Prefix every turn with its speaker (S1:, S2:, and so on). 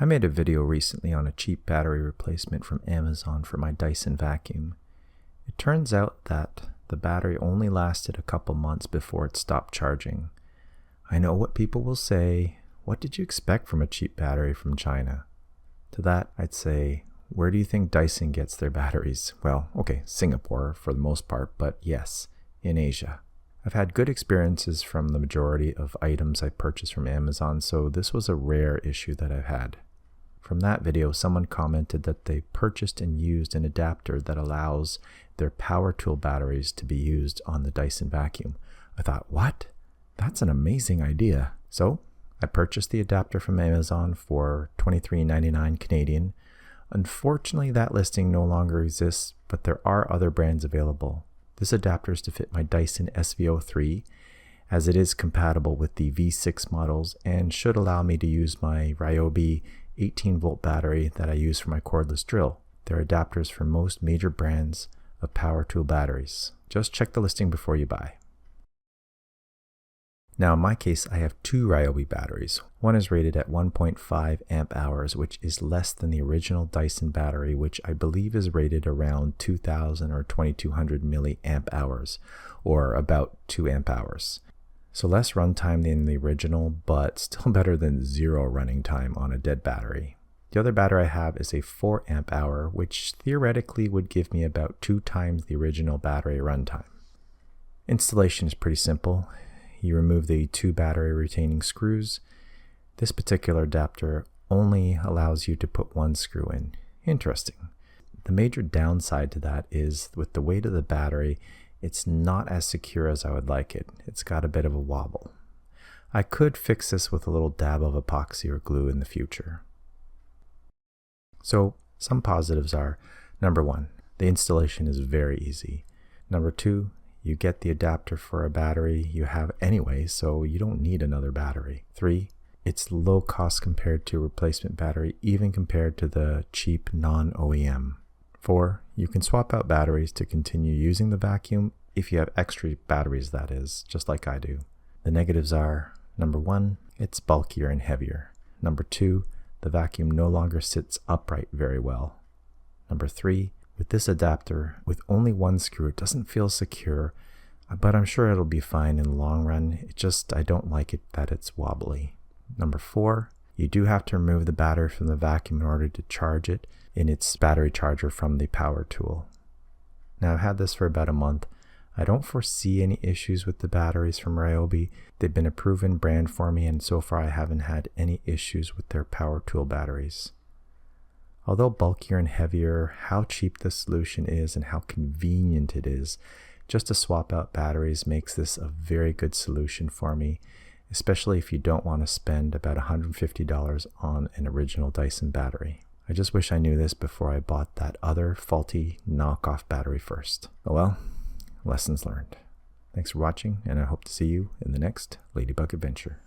S1: I made a video recently on a cheap battery replacement from Amazon for my Dyson vacuum. It turns out that the battery only lasted a couple months before it stopped charging. I know what people will say, what did you expect from a cheap battery from China? To that, I'd say, where do you think Dyson gets their batteries? Well, okay, Singapore for the most part, but yes, in Asia. I've had good experiences from the majority of items I purchased from Amazon, so this was a rare issue that I've had. From that video, someone commented that they purchased and used an adapter that allows their power tool batteries to be used on the Dyson vacuum. I thought, what? That's an amazing idea. So I purchased the adapter from Amazon for $23.99 Canadian. Unfortunately, that listing no longer exists, but there are other brands available. This adapter is to fit my Dyson SVO3, as it is compatible with the V6 models and should allow me to use my Ryobi 18-volt battery that I use for my cordless drill. There are adapters for most major brands of power tool batteries. Just check the listing before you buy. Now in my case, I have two Ryobi batteries. One is rated at 1.5 amp hours, which is less than the original Dyson battery, which I believe is rated around 2000 or 2200 milliamp hours, or about 2 amp hours. So less runtime than the original, but still better than zero running time on a dead battery. The other battery I have is a 4 amp hour, which theoretically would give me about 2 times the original battery runtime. Installation is pretty simple. You remove the 2 battery retaining screws. This particular adapter only allows you to put 1 screw in. Interesting. The major downside to that is with the weight of the battery, it's not as secure as I would like it. It's got a bit of a wobble. I could fix this with a little dab of epoxy or glue in the future. So some positives are, number 1, the installation is very easy. Number 2, you get the adapter for a battery you have anyway, so you don't need another battery. 3, it's low cost compared to a replacement battery, even compared to the cheap non-OEM. 4, you can swap out batteries to continue using the vacuum if you have extra batteries, that is, just like I do. The negatives are, number 1, it's bulkier and heavier. Number 2, the vacuum no longer sits upright very well. Number 3, with this adapter, with only 1 screw, it doesn't feel secure, but I'm sure it'll be fine in the long run. I don't like it that it's wobbly. Number 4, you do have to remove the battery from the vacuum in order to charge it in its battery charger from the power tool. Now I've had this for about a month. I don't foresee any issues with the batteries from Ryobi. They've been a proven brand for me, and so far I haven't had any issues with their power tool batteries. Although bulkier and heavier, how cheap this solution is and how convenient it is, just to swap out batteries makes this a very good solution for me, especially if you don't want to spend about $150 on an original Dyson battery. I just wish I knew this before I bought that other faulty knockoff battery first. Oh well, lessons learned. Thanks for watching, and I hope to see you in the next Ladybug adventure.